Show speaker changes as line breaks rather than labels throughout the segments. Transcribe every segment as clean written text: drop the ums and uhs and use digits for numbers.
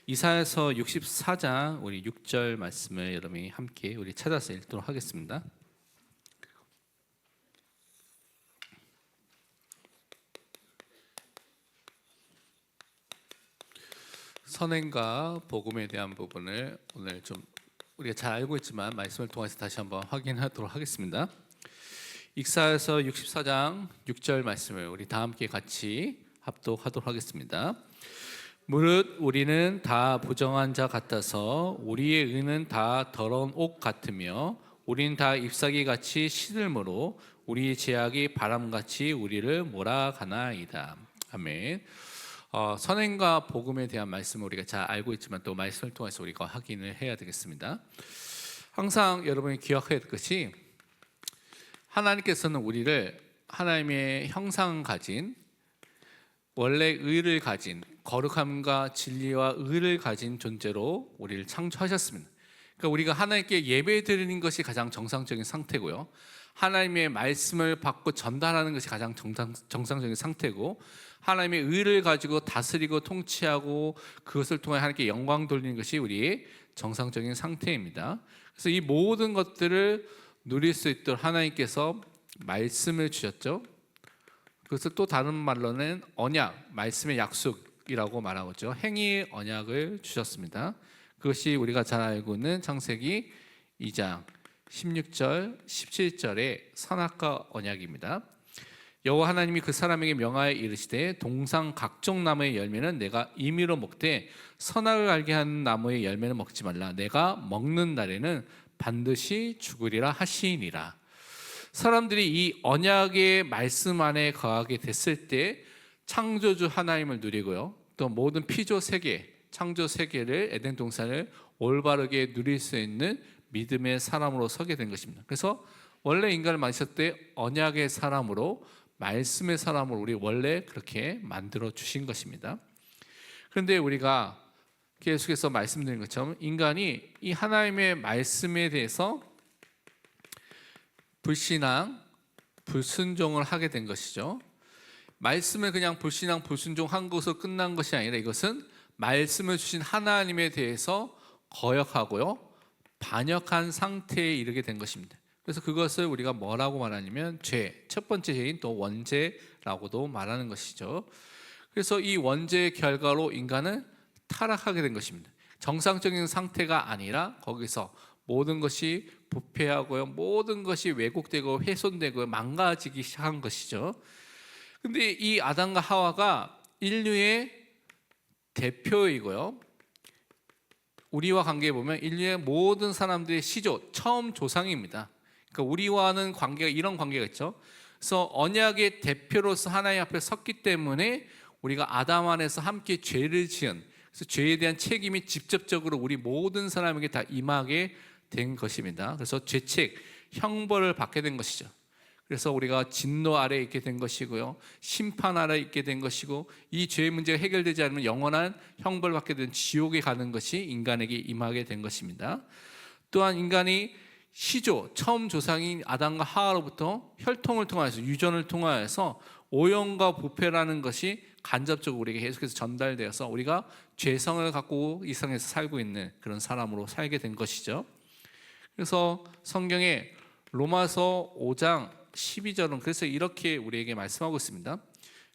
이사야서 64장 우리 6절 말씀을 여러분이 함께 우리 찾아서 읽도록 하겠습니다. 선행과 복음에 대한 부분을 오늘 좀 우리가 잘 알고 있지만 말씀을 통해서 다시 한번 확인하도록 하겠습니다. 이사야서 64장 6절 말씀을 우리 다 함께 같이 합독하도록 하겠습니다. 무릇 우리는 다 부정한 자 같아서 우리의 의는 다 더러운 옷 같으며 우리는 다 잎사귀 같이 시들므로 우리의 죄악이 바람같이 우리를 몰아가나이다. 아멘. 선행과 복음에 대한 말씀을 우리가 잘 알고 있지만 또 말씀을 통해서 우리가 확인을 해야 되겠습니다. 항상 여러분이 기억해야 될 것이 하나님께서는 우리를 하나님의 형상 가진 원래 의를 가진 거룩함과 진리와 의를 가진 존재로 우리를 창조하셨습니다. 그러니까 우리가 하나님께 예배드리는 것이 가장 정상적인 상태고요, 하나님의 말씀을 받고 전달하는 것이 가장 정상적인 상태고, 하나님의 의를 가지고 다스리고 통치하고 그것을 통해 하나님께 영광 돌리는 것이 우리의 정상적인 상태입니다. 그래서 이 모든 것들을 누릴 수 있도록 하나님께서 말씀을 주셨죠. 그것을 또 다른 말로는 언약, 말씀의 약속이라고 말하죠. 행위의 언약을 주셨습니다. 그것이 우리가 잘 알고 있는 창세기 2장 16절, 17절의 선악과 언약입니다. 여호와 하나님이 그 사람에게 명하여 이르시되 동상 각종 나무의 열매는 내가 임의로 먹되 선악을 알게 하는 나무의 열매는 먹지 말라. 내가 먹는 날에는 반드시 죽으리라 하시니라. 사람들이 이 언약의 말씀 안에 거하게 됐을 때 창조주 하나님을 누리고요, 또 모든 피조 세계, 창조 세계를 에덴 동산을 올바르게 누릴 수 있는 믿음의 사람으로 서게 된 것입니다. 그래서 원래 인간을 만드셨을 때 언약의 사람으로, 말씀의 사람으로 우리 원래 그렇게 만들어 주신 것입니다. 그런데 우리가 계속해서 말씀드린 것처럼 인간이 이 하나님의 말씀에 대해서 불신앙, 불순종을 하게 된 것이죠. 말씀을 그냥 불신앙, 불순종한 것으로 끝난 것이 아니라 이것은 말씀을 주신 하나님에 대해서 거역하고요, 반역한 상태에 이르게 된 것입니다. 그래서 그것을 우리가 뭐라고 말하냐면 죄, 첫 번째 죄인 또 원죄라고도 말하는 것이죠. 그래서 이 원죄의 결과로 인간은 타락하게 된 것입니다. 정상적인 상태가 아니라 거기서 모든 것이 부패하고요, 모든 것이 왜곡되고 훼손되고 망가지기 시작한 것이죠. 근데 이 아담과 하와가 인류의 대표이고요, 우리와 관계에 보면 인류의 모든 사람들의 시조, 처음 조상입니다. 그러니까 우리와는 관계가 이런 관계가 있죠. 그래서 언약의 대표로서 하나님 앞에 섰기 때문에 우리가 아담 안에서 함께 죄를 지은, 그래서 죄에 대한 책임이 직접적으로 우리 모든 사람에게 다 임하게 된 것입니다. 그래서 죄책, 형벌을 받게 된 것이죠. 그래서 우리가 진노 아래에 있게 된 것이고요, 심판 아래에 있게 된 것이고, 이 죄의 문제가 해결되지 않으면 영원한 형벌을 받게 된 지옥에 가는 것이 인간에게 임하게 된 것입니다. 또한 인간이 시조, 처음 조상인 아담과 하와로부터 혈통을 통하여서, 유전을 통하여서 오염과 부패라는 것이 간접적으로 우리에게 계속해서 전달되어서 우리가 죄성을 갖고 이 세상에서 살고 있는 그런 사람으로 살게 된 것이죠. 그래서 성경에 로마서 5장 12절은 그래서 이렇게 우리에게 말씀하고 있습니다.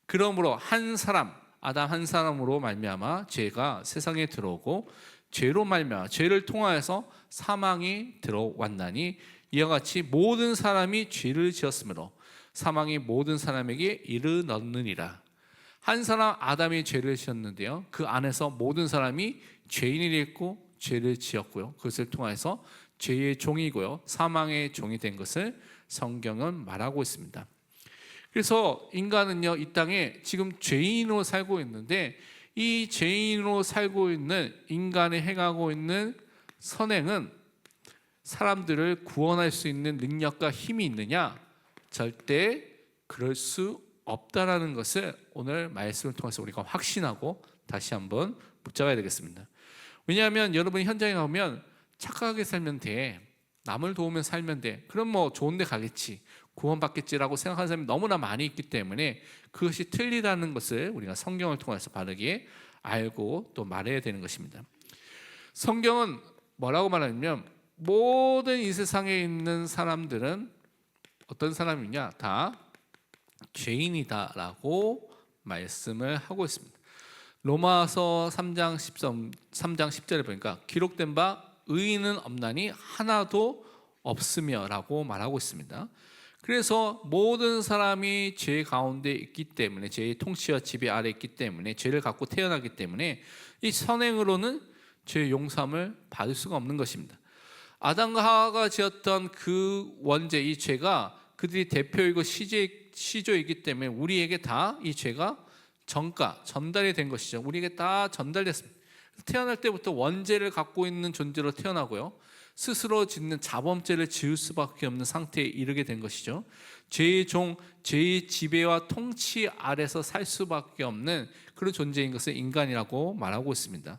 그러므로 한 사람, 아담 한 사람으로 말미암아 죄가 세상에 들어오고 죄로 말미암아 죄를 통하여서 사망이 들어왔나니 이와 같이 모든 사람이 죄를 지었으므로 사망이 모든 사람에게 이르렀느니라. 한 사람 아담이 죄를 지었는데요, 그 안에서 모든 사람이 죄인이 됐고 죄를 지었고요, 그것을 통해서 죄의 종이고요, 사망의 종이 된 것을 성경은 말하고 있습니다. 그래서 인간은요, 이 땅에 지금 죄인으로 살고 있는데 이 죄인으로 살고 있는 인간이 행하고 있는 선행은 사람들을 구원할 수 있는 능력과 힘이 있느냐? 절대 그럴 수 없다라는 것을 오늘 말씀을 통해서 우리가 확신하고 다시 한번 붙잡아야 되겠습니다. 왜냐하면 여러분 현장에 가면 착하게 살면 돼, 남을 도우면 살면 돼, 그럼 뭐 좋은 데 가겠지, 구원받겠지라고 생각하는 사람이 너무나 많이 있기 때문에 그것이 틀리다는 것을 우리가 성경을 통해서 바르게 알고 또 말해야 되는 것입니다. 성경은 뭐라고 말하냐면 모든 이 세상에 있는 사람들은 어떤 사람이냐? 다 죄인이다라고 말씀을 하고 있습니다. 로마서 3장 10절에 보니까 기록된 바 의인은 없나니 하나도 없으며라고 말하고 있습니다. 그래서 모든 사람이 죄 가운데 있기 때문에, 죄의 통치와 지배 아래 있기 때문에, 죄를 갖고 태어나기 때문에 이 선행으로는 죄의 용서함을 받을 수가 없는 것입니다. 아담과 하와가 지었던 그 원죄, 이 죄가 그들이 대표이고 시조이기 때문에 우리에게 다 이 죄가 전달이 된 것이죠. 우리에게 다 전달됐습니다. 태어날 때부터 원죄를 갖고 있는 존재로 태어나고요, 스스로 짓는 자범죄를 지을 수밖에 없는 상태에 이르게 된 것이죠. 죄의 종, 죄의 지배와 통치 아래서 살 수밖에 없는 그런 존재인 것을 인간이라고 말하고 있습니다.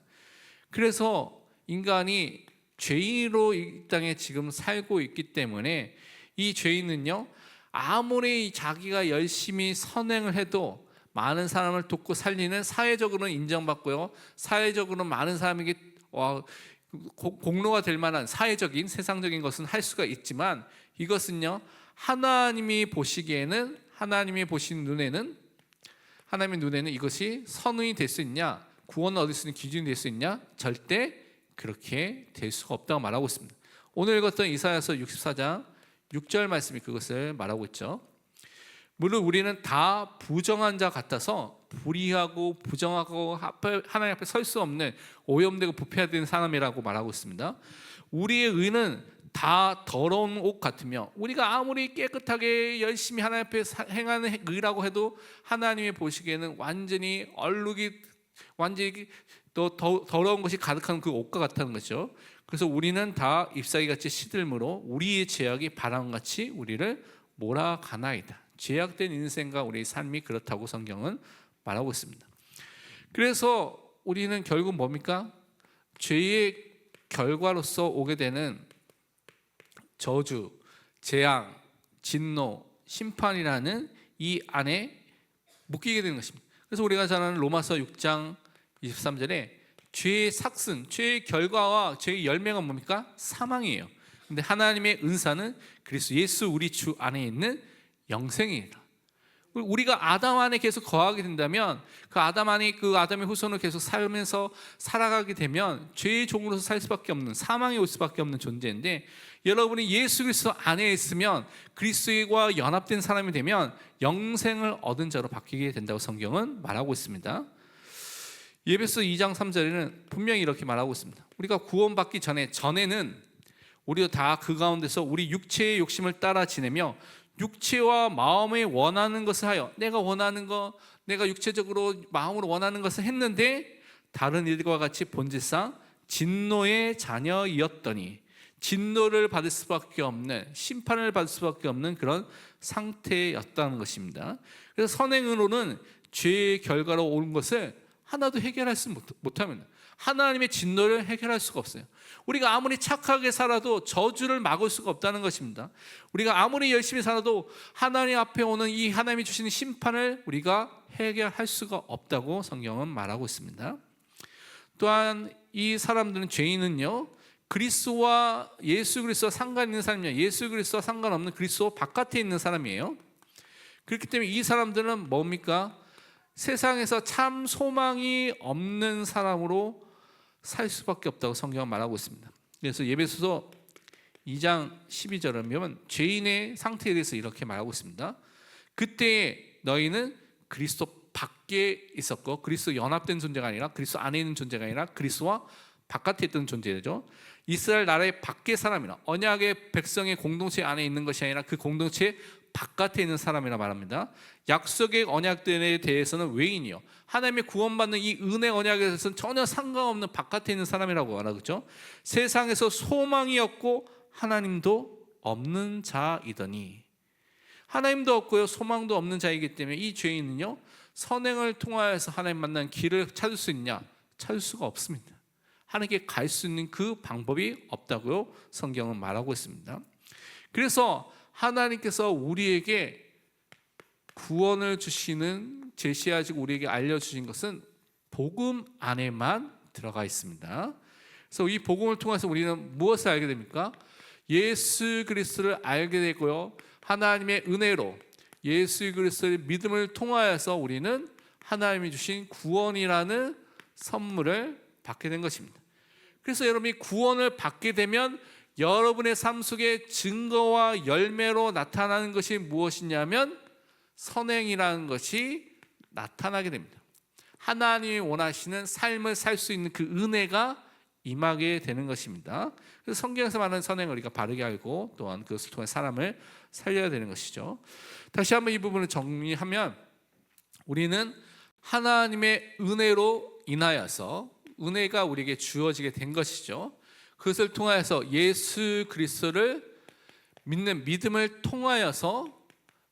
그래서 인간이 죄인으로 이 땅에 지금 살고 있기 때문에 이 죄인은요, 아무리 자기가 열심히 선행을 해도 많은 사람을 돕고 살리는, 사회적으로는 인정받고요, 사회적으로 많은 사람에게 공로가 될 만한 사회적인 세상적인 것은 할 수가 있지만, 이것은요 하나님이 보시기에는, 하나님이 보신 눈에는, 하나님의 눈에는 이것이 선의 될 수 있냐, 구원을 얻을 수 있는 기준이 될 수 있냐? 절대 그렇게 될 수가 없다고 말하고 있습니다. 오늘 읽었던 이사야서 64장 6절 말씀이 그것을 말하고 있죠. 물론 우리는 다 부정한 자 같아서 불의하고 부정하고 하나님 앞에 설 수 없는 오염되고 부패된 사람이라고 말하고 있습니다. 우리의 의는 다 더러운 옷 같으며, 우리가 아무리 깨끗하게 열심히 하나님 앞에 행하는 의라고 해도 하나님이 보시기에는 완전히 얼룩이, 완전히 또 더러운 것이 가득한 그 옷과 같다는 거죠. 그래서 우리는 다 잎사귀같이 시들므로 우리의 죄악이 바람같이 우리를 몰아가나이다. 죄악된 인생과 우리의 삶이 그렇다고 성경은 말하고 있습니다. 그래서 우리는 결국 뭡니까? 죄의 결과로서 오게 되는 저주, 재앙, 진노, 심판이라는 이 안에 묶이게 되는 것입니다. 그래서 우리가 잘 아는 로마서 6장 23절에 죄의 삭슨, 죄의 결과와 죄의 열매가 뭡니까? 사망이에요. 근데 하나님의 은사는 그리스도 예수 우리 주 안에 있는 영생이다. 우리가 아담 안에 계속 거하게 된다면, 그 아담 안에, 그 아담의 후손으로 계속 살면서 살아가게 되면 죄의 종으로서 살 수밖에 없는, 사망이 올 수밖에 없는 존재인데, 여러분이 예수 그리스도 안에 있으면, 그리스도와 연합된 사람이 되면 영생을 얻은 자로 바뀌게 된다고 성경은 말하고 있습니다. 에베소 2장 3절에는 분명히 이렇게 말하고 있습니다. 우리가 구원받기 전에는 우리도 다 그 가운데서 우리 육체의 욕심을 따라 지내며 육체와 마음에 원하는 것을 하여, 내가 원하는 거, 내가 육체적으로 마음으로 원하는 것을 했는데 다른 일과 같이 본질상 진노의 자녀이었더니, 진노를 받을 수밖에 없는, 심판을 받을 수밖에 없는 그런 상태였다는 것입니다. 그래서 선행으로는 죄의 결과로 온 것을 하나도 해결할 수 못합니다. 하나님의 진노를 해결할 수가 없어요. 우리가 아무리 착하게 살아도 저주를 막을 수가 없다는 것입니다. 우리가 아무리 열심히 살아도 하나님 앞에 오는 이 하나님이 주시는 심판을 우리가 해결할 수가 없다고 성경은 말하고 있습니다. 또한 이 사람들은, 죄인은요, 그리스도와 예수 그리스도와 상관 있는 사람이냐, 예수 그리스도와 상관없는 그리스도 바깥에 있는 사람이에요. 그렇기 때문에 이 사람들은 뭡니까? 세상에서 참 소망이 없는 사람으로 살 수밖에 없다고 성경은 말하고 있습니다. 그래서 에베소서 2장 12절을 보면 죄인의 상태에 대해서 이렇게 말하고 있습니다. 그때 너희는 그리스도 밖에 있었고, 그리스도 연합된 존재가 아니라, 그리스도 안에 있는 존재가 아니라 그리스도와 바깥에 있던 존재죠. 이스라엘 나라의 밖의 사람이라, 언약의 백성의 공동체 안에 있는 것이 아니라 그 공동체 바깥에 있는 사람이라 말합니다. 약속의 언약들에 대해서는 외인이요, 하나님의 구원받는 이 은혜 언약에 대해서는 전혀 상관없는 바깥에 있는 사람이라고 말하죠. 세상에서 소망이 없고 하나님도 없는 자이더니, 하나님도 없고요, 소망도 없는 자이기 때문에 이 죄인은요, 선행을 통하여서 하나님 만난 길을 찾을 수 있냐? 찾을 수가 없습니다. 하나님께 갈 수 있는 그 방법이 없다고요 성경은 말하고 있습니다. 그래서 하나님께서 우리에게 구원을 주시는, 제시하시고 우리에게 알려주신 것은 복음 안에만 들어가 있습니다. 그래서 이 복음을 통해서 우리는 무엇을 알게 됩니까? 예수 그리스도를 알게 되고요, 하나님의 은혜로 예수 그리스도의 믿음을 통하여서 우리는 하나님이 주신 구원이라는 선물을 받게 된 것입니다. 그래서 여러분이 구원을 받게 되면 여러분의 삶 속에 증거와 열매로 나타나는 것이 무엇이냐면 선행이라는 것이 나타나게 됩니다. 하나님이 원하시는 삶을 살 수 있는 그 은혜가 임하게 되는 것입니다. 그래서 성경에서 말하는 선행을 우리가 바르게 알고 또한 그것을 통해 사람을 살려야 되는 것이죠. 다시 한번 이 부분을 정리하면 우리는 하나님의 은혜로 인하여서 은혜가 우리에게 주어지게 된 것이죠. 그것을 통하여서 예수 그리스도를 믿는 믿음을 통하여서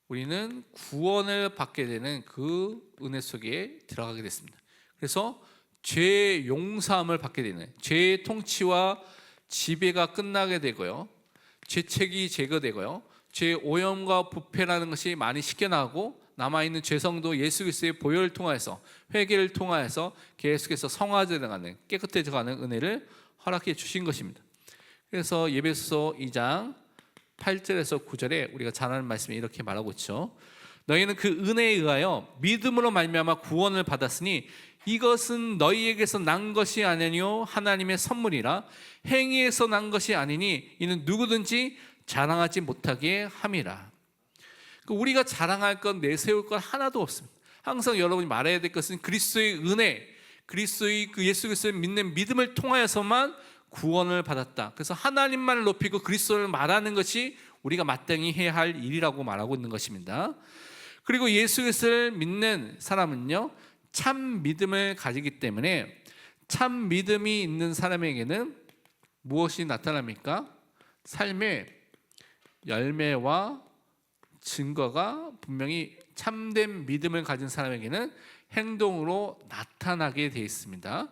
우리는 구원을 받게 되는 그 은혜 속에 들어가게 됐습니다. 그래서 죄의 용서함을 받게 되는, 죄의 통치와 지배가 끝나게 되고요, 죄책이 제거되고요, 죄의 오염과 부패라는 것이 많이 씻겨나고 남아있는 죄성도 예수 그리스도의 보혈을 통하여서, 회개를 통하여서 계속해서 성화되어가는, 깨끗해져가는 은혜를 허락해 주신 것입니다. 그래서 에베소서 2장 8절에서 9절에 우리가 잘 아는 말씀이 이렇게 말하고 있죠. 너희는 그 은혜에 의하여 믿음으로 말미암아 구원을 받았으니 이것은 너희에게서 난 것이 아니요 하나님의 선물이라. 행위에서 난 것이 아니니 이는 누구든지 자랑하지 못하게 함이라. 우리가 자랑할 것, 내세울 것 하나도 없습니다. 항상 여러분이 말해야 될 것은 그리스도의 은혜, 그리스도의 그 예수 그리스도를 믿는 믿음을 통하여서만 구원을 받았다. 그래서 하나님만을 높이고 그리스도를 말하는 것이 우리가 마땅히 해야 할 일이라고 말하고 있는 것입니다. 그리고 예수 그리스도를 믿는 사람은요, 참 믿음을 가지기 때문에 참 믿음이 있는 사람에게는 무엇이 나타납니까? 삶의 열매와 증거가 분명히 참된 믿음을 가진 사람에게는 행동으로 나타나게 되어 있습니다.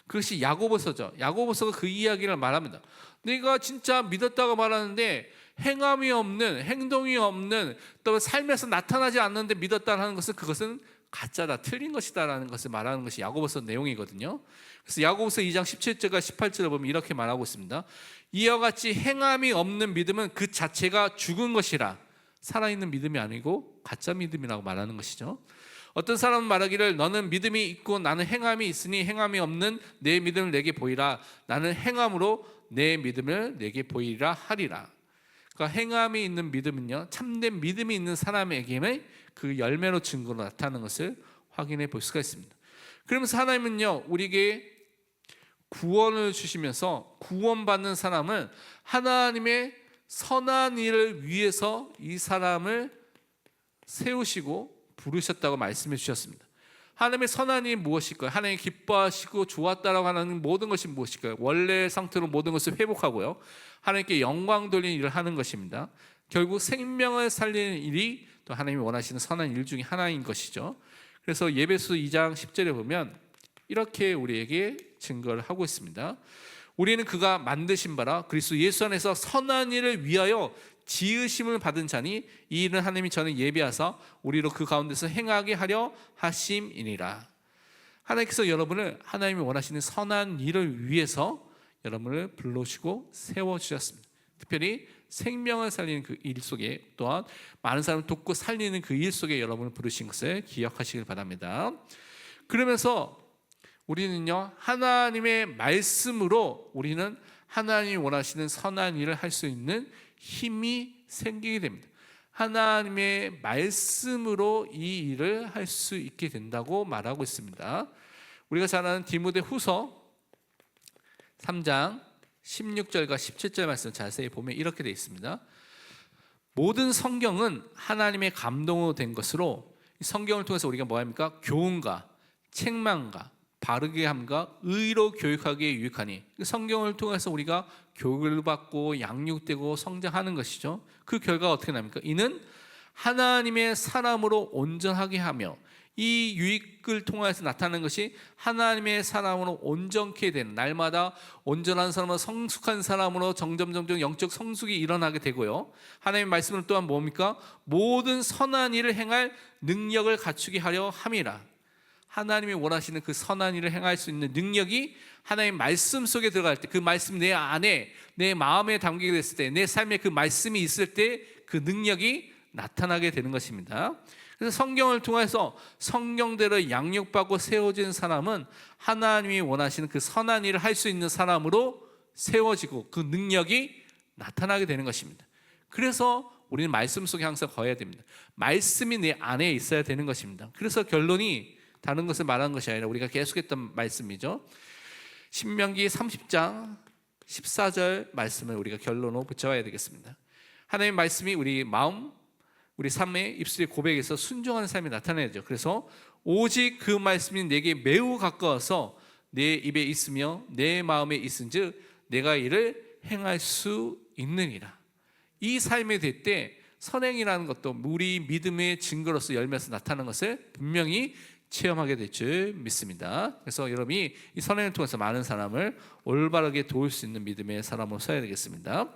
그것이 야고보서죠. 야고보서가 그 이야기를 말합니다. 내가 진짜 믿었다고 말하는데 행함이 없는, 행동이 없는, 또 삶에서 나타나지 않는데 믿었다는 것은 그것은 가짜다, 틀린 것이다라는 것을 말하는 것이 야고보서 내용이거든요. 그래서 야고보서 2장 17절과 18절을 보면 이렇게 말하고 있습니다. 이와 같이 행함이 없는 믿음은 그 자체가 죽은 것이라. 살아있는 믿음이 아니고 가짜 믿음이라고 말하는 것이죠. 어떤 사람은 말하기를 너는 믿음이 있고 나는 행함이 있으니 행함이 없는 내 믿음을 내게 보이라. 나는 행함으로 내 믿음을 내게 보이라 하리라. 그러니까 행함이 있는 믿음은요, 참된 믿음이 있는 사람에게는 그 열매로 증거로 나타나는 것을 확인해 볼 수가 있습니다. 그러면서 하나님은요, 우리에게 구원을 주시면서 구원받는 사람은 하나님의 선한 일을 위해서 이 사람을 세우시고 부르셨다고 말씀해 주셨습니다. 하나님의 선한 일이 무엇일까요? 하나님이 기뻐하시고 좋았다라고 하는 모든 것이 무엇일까요? 원래 상태로 모든 것을 회복하고요, 하나님께 영광 돌리는 일을 하는 것입니다. 결국 생명을 살리는 일이 또 하나님이 원하시는 선한 일 중에 하나인 것이죠. 그래서 에베소 2장 10절에 보면 이렇게 우리에게 증거를 하고 있습니다. 우리는 그가 만드신 바라 그리스도 예수 안에서 선한 일을 위하여 지으심을 받은 자니 이 일은 하나님이 전에 예비하사 우리로 그 가운데서 행하게 하려 하심이니라. 하나님께서 여러분을 하나님이 원하시는 선한 일을 위해서 여러분을 불러오시고 세워주셨습니다. 특별히 생명을 살리는 그 일 속에, 또한 많은 사람을 돕고 살리는 그 일 속에 여러분을 부르신 것을 기억하시길 바랍니다. 그러면서 우리는요, 하나님의 말씀으로 우리는 하나님이 원하시는 선한 일을 할 수 있는 힘이 생기게 됩니다. 하나님의 말씀으로 이 일을 할 수 있게 된다고 말하고 있습니다. 우리가 잘 아는 디모데후서 3장 16절과 17절 말씀 자세히 보면 이렇게 되어 있습니다. 모든 성경은 하나님의 감동으로 된 것으로 성경을 통해서 우리가 뭐 합니까? 교훈과 책망과 바르게 함과 의로 교육하기에 유익하니, 성경을 통해서 우리가 교육을 받고 양육되고 성장하는 것이죠. 그 결과가 어떻게 납니까? 이는 하나님의 사람으로 온전하게 하며, 이 유익을 통해서 나타나는 것이 하나님의 사람으로 온전케 되는, 날마다 온전한 사람으로 성숙한 사람으로 점점 영적 성숙이 일어나게 되고요, 하나님의 말씀은 또한 뭡니까? 모든 선한 일을 행할 능력을 갖추게 하려 함이라. 하나님이 원하시는 그 선한 일을 행할 수 있는 능력이 하나님의 말씀 속에 들어갈 때, 그 말씀이 내 안에, 내 마음에 담기게 됐을 때, 내 삶에 그 말씀이 있을 때 그 능력이 나타나게 되는 것입니다. 그래서 성경을 통해서 성경대로 양육받고 세워진 사람은 하나님이 원하시는 그 선한 일을 할 수 있는 사람으로 세워지고 그 능력이 나타나게 되는 것입니다. 그래서 우리는 말씀 속에 항상 거해야 됩니다. 말씀이 내 안에 있어야 되는 것입니다. 그래서 결론이 다른 것을 말하는 것이 아니라 우리가 계속했던 말씀이죠. 신명기 30장 14절 말씀을 우리가 결론으로 붙여야 되겠습니다. 하나님의 말씀이 우리 마음, 우리 삶의 입술의 고백에서 순종하는 삶이 나타나야죠. 그래서 오직 그 말씀이 내게 매우 가까워서 내 입에 있으며 내 마음에 있은즉 내가 이를 행할 수 있느니라. 이 삶이 될 때 선행이라는 것도 우리 믿음의 증거로서 열매에서 나타나는 것을 분명히 체험하게 될 줄 믿습니다. 그래서 여러분이 이 선행을 통해서 많은 사람을 올바르게 도울 수 있는 믿음의 사람으로 서야 되겠습니다.